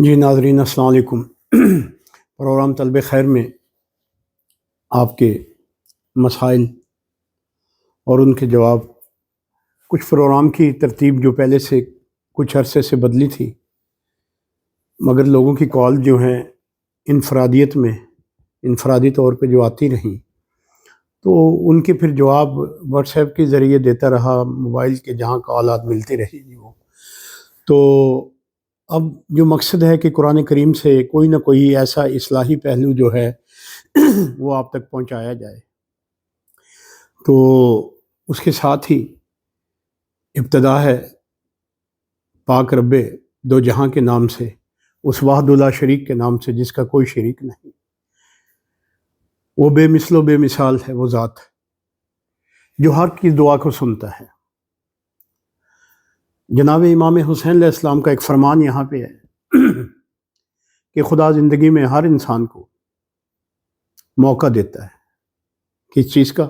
جی ناظرین السلام علیکم۔ پروگرام طلب خیر میں آپ کے مسائل اور ان کے جواب، کچھ پروگرام کی ترتیب جو پہلے سے کچھ عرصے سے بدلی تھی، مگر لوگوں کی کال جو ہیں انفرادی طور پہ جو آتی رہیں تو ان کے پھر جواب واٹس ایپ کے ذریعے دیتا رہا، موبائل کے جہاں کالات ملتی رہی جی وہ تو اب جو مقصد ہے کہ قرآن کریم سے کوئی نہ کوئی ایسا اصلاحی پہلو جو ہے وہ آپ تک پہنچایا جائے، تو اس کے ساتھ ہی ابتدا ہے پاک رب دو جہاں کے نام سے، اس وحدہ لا شریک کے نام سے جس کا کوئی شریک نہیں، وہ بے مثل و بے مثال ہے، وہ ذات جو ہر کی دعا کو سنتا ہے۔ جناب امام حسین علیہ السلام کا ایک فرمان یہاں پہ ہے کہ خدا زندگی میں ہر انسان کو موقع دیتا ہے، کس چیز کا؟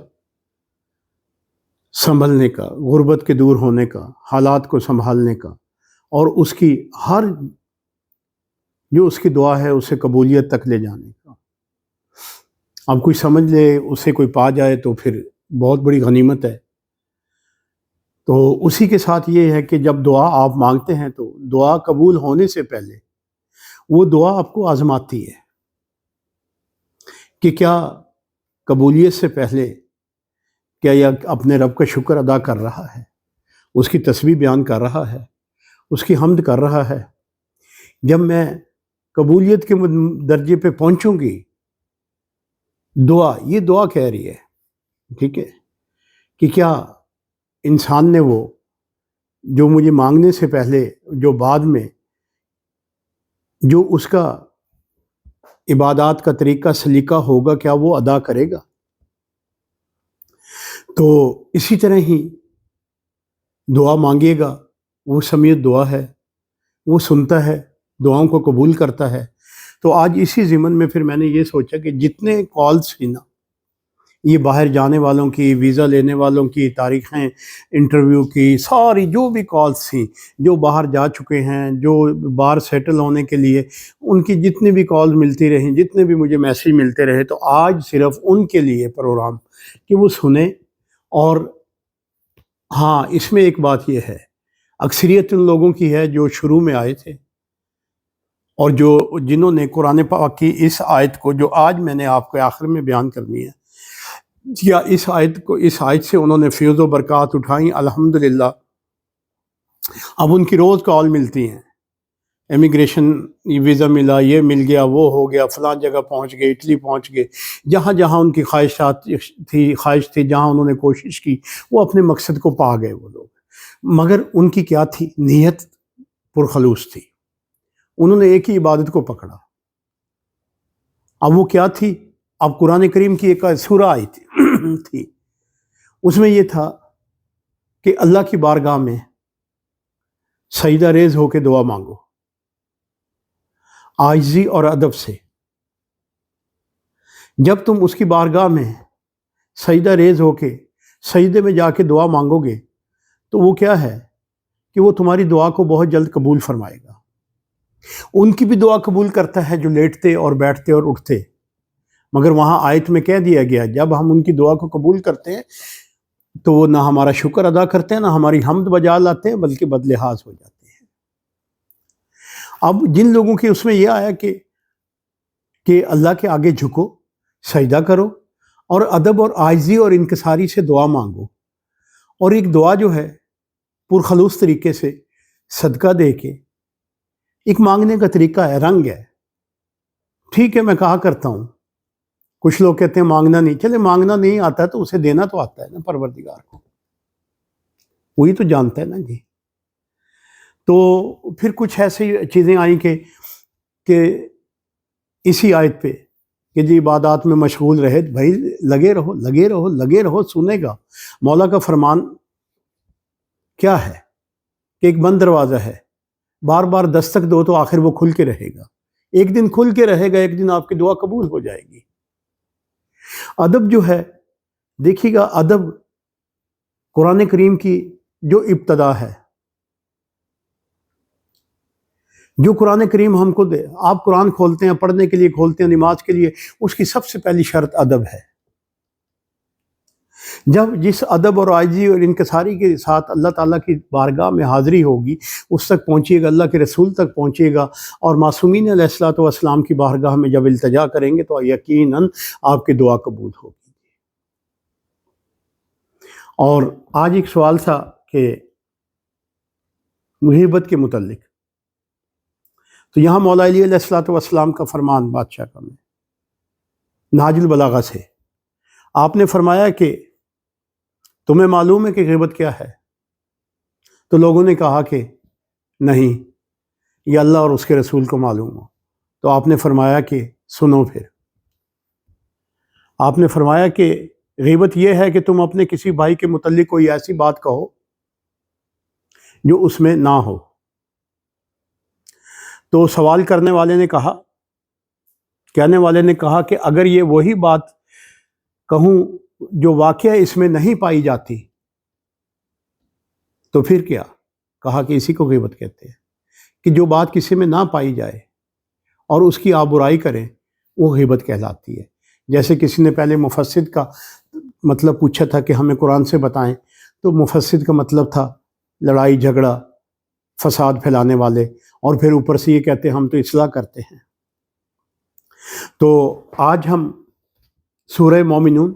سنبھلنے کا، غربت کے دور ہونے کا، حالات کو سنبھالنے کا، اور اس کی ہر جو اس کی دعا ہے اسے قبولیت تک لے جانے کا۔ اب کوئی سمجھ لے، اسے کوئی پا جائے تو پھر بہت بڑی غنیمت ہے۔ تو اسی کے ساتھ یہ ہے کہ جب دعا آپ مانگتے ہیں تو دعا قبول ہونے سے پہلے وہ دعا آپ کو آزماتی ہے کہ کیا قبولیت سے پہلے کیا یہ اپنے رب کا شکر ادا کر رہا ہے، اس کی تسبیح بیان کر رہا ہے، اس کی حمد کر رہا ہے۔ جب میں قبولیت کے درجے پہ پہنچوں گی، یہ دعا کہہ رہی ہے، ٹھیک ہے، کہ کیا انسان نے وہ جو مجھے مانگنے سے پہلے، جو بعد میں جو اس کا عبادات کا طریقہ سلیقہ ہوگا، کیا وہ ادا کرے گا؟ تو اسی طرح ہی دعا مانگیے گا، وہ سمیع دعا ہے، وہ سنتا ہے، دعاؤں کو قبول کرتا ہے۔ تو آج اسی ضمن میں پھر میں نے یہ سوچا کہ جتنے کالز تھیں نا، یہ باہر جانے والوں کی، ویزا لینے والوں کی تاریخیں، انٹرویو کی، ساری جو بھی کالز تھیں، جو باہر جا چکے ہیں، جو باہر سیٹل ہونے کے لیے، ان کی جتنی بھی کال ملتی رہیں، جتنے بھی مجھے میسیج ملتے رہے، تو آج صرف ان کے لیے پروگرام کہ وہ سنیں۔ اور ہاں، اس میں ایک بات یہ ہے، اکثریت ان لوگوں کی ہے جو شروع میں آئے تھے اور جنہوں نے قرآن پاک کی اس آیت کو جو آج میں نے آپ کو آخر میں بیان کرنی ہے، یا اس آیت سے انہوں نے فیض و برکات اٹھائیں، الحمدللہ۔ اب ان کی روز کال ملتی ہیں، امیگریشن ویزا ملا، یہ مل گیا، وہ ہو گیا، فلاں جگہ پہنچ گئے، اٹلی پہنچ گئے، جہاں جہاں ان کی خواہش تھی، جہاں انہوں نے کوشش کی، وہ اپنے مقصد کو پا گئے وہ لوگ۔ مگر ان کی کیا تھی؟ نیت پرخلوص تھی، انہوں نے ایک ہی عبادت کو پکڑا۔ اب وہ کیا تھی؟ اب قرآن کریم کی ایک سورہ آئی تھی، اس میں یہ تھا کہ اللہ کی بارگاہ میں سجدہ ریز ہو کے دعا مانگو، عاجزی اور ادب سے۔ جب تم اس کی بارگاہ میں سجدہ ریز ہو کے سجدے میں جا کے دعا مانگو گے تو وہ کیا ہے کہ وہ تمہاری دعا کو بہت جلد قبول فرمائے گا۔ ان کی بھی دعا قبول کرتا ہے جو لیٹتے اور بیٹھتے اور اٹھتے، مگر وہاں آیت میں کہہ دیا گیا جب ہم ان کی دعا کو قبول کرتے ہیں تو وہ نہ ہمارا شکر ادا کرتے ہیں، نہ ہماری حمد بجا لاتے ہیں، بلکہ بدلحاظ ہو جاتے ہیں۔ اب جن لوگوں کے اس میں یہ آیا کہ اللہ کے آگے جھکو، سجدہ کرو، اور ادب اور عاجزی اور انکساری سے دعا مانگو، اور ایک دعا جو ہے پرخلوص طریقے سے صدقہ دے کے، ایک مانگنے کا طریقہ ہے، رنگ ہے۔ ٹھیک ہے، میں کہا کرتا ہوں، کچھ لوگ کہتے ہیں مانگنا نہیں، چلے مانگنا نہیں آتا تو اسے دینا تو آتا ہے نا پروردگار کو، وہی تو جانتا ہے نا جی۔ تو پھر کچھ ایسی چیزیں آئیں کہ اسی آیت پہ کہ جی عبادات میں مشغول رہے، بھائی لگے رہو لگے رہو لگے رہو، سنے گا۔ مولا کا فرمان کیا ہے کہ ایک بند دروازہ ہے، بار بار دستک دو تو آخر وہ کھل کے رہے گا، ایک دن کھل کے رہے گا، ایک دن آپ کی دعا قبول ہو جائے گی۔ ادب جو ہے، دیکھیے گا، ادب قرآن کریم کی جو ابتدا ہے، جو قرآن کریم ہم کو دے، آپ قرآن کھولتے ہیں، پڑھنے کے لیے کھولتے ہیں، نماز کے لیے، اس کی سب سے پہلی شرط ادب ہے۔ جب جس ادب اور عاجزی اور انکساری کے ساتھ اللہ تعالیٰ کی بارگاہ میں حاضری ہوگی، اس تک پہنچیے گا، اللہ کے رسول تک پہنچیے گا، اور معصومین علیہ الصلوۃ والسلام کی بارگاہ میں جب التجا کریں گے تو یقیناً آپ کی دعا قبول ہوگی۔ اور آج ایک سوال تھا کہ غیبت کے متعلق، تو یہاں مولا علی علیہ الصلوۃ والسلام کا فرمان بادشاہ کا میں نہج البلاغہ سے آپ نے فرمایا کہ تمہیں معلوم ہے کہ غیبت کیا ہے؟ تو لوگوں نے کہا کہ نہیں، یہ اللہ اور اس کے رسول کو معلوم ہو۔ تو آپ نے فرمایا کہ سنو، پھر آپ نے فرمایا کہ غیبت یہ ہے کہ تم اپنے کسی بھائی کے متعلق کوئی ایسی بات کہو جو اس میں نہ ہو۔ تو سوال کرنے والے نے کہا، کہنے والے نے کہا کہ اگر یہ وہی بات کہوں جو واقعہ اس میں نہیں پائی جاتی تو پھر کیا؟ کہا کہ اسی کو غیبت کہتے ہیں، کہ جو بات کسی میں نہ پائی جائے اور اس کی آپ برائی کریں، وہ غیبت کہلاتی ہے۔ جیسے کسی نے پہلے مفسد کا مطلب پوچھا تھا کہ ہمیں قرآن سے بتائیں، تو مفسد کا مطلب تھا لڑائی جھگڑا، فساد پھیلانے والے، اور پھر اوپر سے یہ کہتے ہیں ہم تو اصلاح کرتے ہیں۔ تو آج ہم سورہ مومنون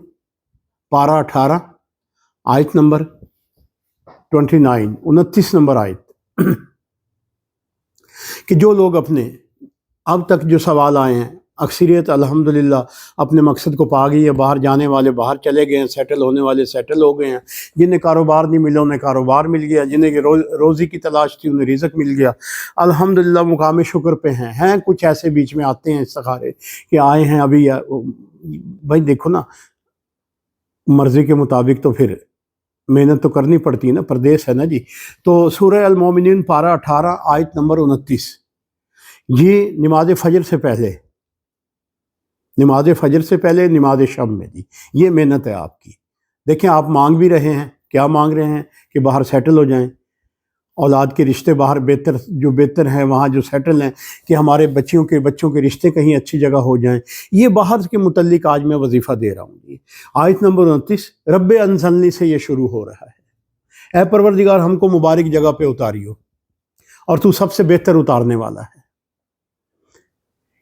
پارہ 18 آیت نمبر 29 نمبر آیت، کہ جو لوگ اپنے اب تک جو سوال آئے ہیں، اکثریت الحمدللہ اپنے مقصد کو پا گئی ہے، باہر جانے والے باہر چلے گئے ہیں، سیٹل ہونے والے سیٹل ہو گئے ہیں، جنہیں کاروبار نہیں ملا انہیں کاروبار مل گیا، جنہیں روزی کی تلاش تھی انہیں رزق مل گیا، الحمدللہ مقام شکر پہ ہیں کچھ ایسے بیچ میں آتے ہیں استخارے کہ آئے ہیں ابھی، بھائی دیکھو نا، مرضی کے مطابق تو پھر محنت تو کرنی پڑتی ہے نا، پردیس ہے نا جی۔ تو سورہ المومنین پارہ 18 آیت نمبر 29، یہ نماز فجر سے پہلے، نماز فجر سے پہلے نماز شب میں جی، یہ محنت ہے آپ کی۔ دیکھیں آپ مانگ بھی رہے ہیں، کیا مانگ رہے ہیں؟ کہ باہر سیٹل ہو جائیں، اولاد کے رشتے باہر بہتر ہیں، وہاں جو سیٹل ہیں، کہ ہمارے بچوں کے رشتے کہیں اچھی جگہ ہو جائیں۔ یہ باہر کے متعلق آج میں وظیفہ دے رہا ہوں جی۔ آیت نمبر 29، رب انزلنی سے یہ شروع ہو رہا ہے، اے پروردگار ہم کو مبارک جگہ پہ اتاریو، اور تو سب سے بہتر اتارنے والا ہے۔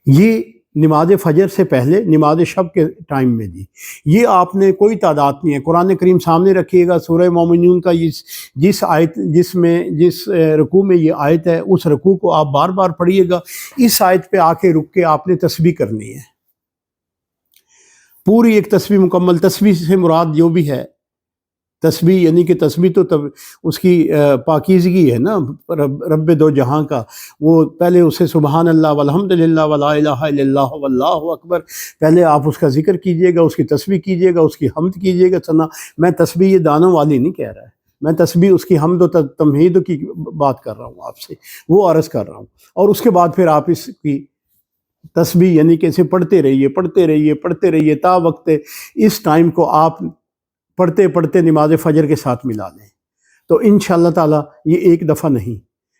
یہ نماز فجر سے پہلے نماز شب کے ٹائم میں جی، یہ آپ نے کوئی تعداد نہیں ہے، قرآن کریم سامنے رکھیے گا، سورہ مومنون کا جس رکوع میں یہ آیت ہے، اس رکوع کو آپ بار بار پڑھیے گا، اس آیت پہ آ کے رک کے آپ نے تسبیح کرنی ہے، پوری ایک تسبیح مکمل۔ تسبیح سے مراد جو بھی ہے، تسبیح یعنی کہ تسبیح تو اس کی پاکیزگی ہے نا، رب دو جہاں کا، وہ پہلے اسے سبحان اللہ والحمد للہ ولا الہ الا اللہ واللہ اکبر، پہلے آپ اس کا ذکر کیجئے گا، اس کی تسبیح کیجئے گا، اس کی حمد کیجئے گا۔ میں تسبیح یہ دانوں والی نہیں کہہ رہا ہے، میں تسبیح اس کی حمد و تمہید کی بات کر رہا ہوں آپ سے، وہ عرض کر رہا ہوں۔ اور اس کے بعد پھر آپ اس کی تسبیح یعنی کہ اسے پڑھتے رہیے تا وقت اس ٹائم کو آپ پڑھتے نماز فجر کے ساتھ ملا لیں، تو انشاءاللہ تعالی یہ ایک دفعہ نہیں،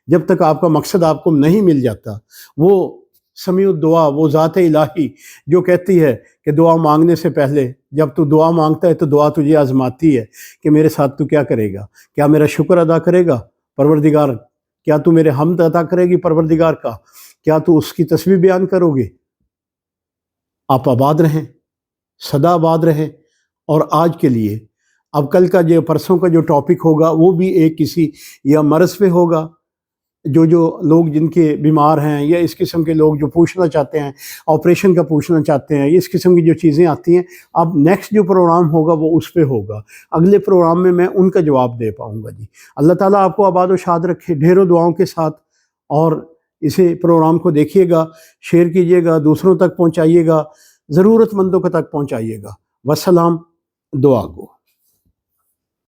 جب تک آپ کا مقصد آپ کو نہیں مل جاتا، وہ سمیع الدعا، وہ ذات الہی جو کہتی ہے کہ دعا مانگنے سے پہلے جب تو دعا مانگتا ہے تو دعا تجھے آزماتی ہے کہ میرے ساتھ تو کیا کرے گا، کیا میرا شکر ادا کرے گا پروردگار، کیا تو میرے حمد ادا کرے گی پروردگار کا، کیا تو اس کی تسبیح بیان کرو گے؟ آپ آباد رہیں، سدا آباد رہیں۔ اور آج کے لیے اب کل کا جو پرسوں کا جو ٹاپک ہوگا وہ بھی ایک کسی یا مرض پہ ہوگا، جو لوگ جن کے بیمار ہیں، یا اس قسم کے لوگ جو پوچھنا چاہتے ہیں، آپریشن کا پوچھنا چاہتے ہیں، اس قسم کی جو چیزیں آتی ہیں، اب نیکسٹ جو پروگرام ہوگا وہ اس پہ ہوگا، اگلے پروگرام میں ان کا جواب دے پاؤں گا جی۔ اللہ تعالیٰ آپ کو آباد و شاد رکھے ڈھیروں دعاؤں کے ساتھ، اور اسے پروگرام کو دیکھیے گا، شیئر کیجیے گا، دوسروں تک پہنچائیے گا، ضرورت مندوں کے تک پہنچائیے گا۔ والسلام، دعا گو۔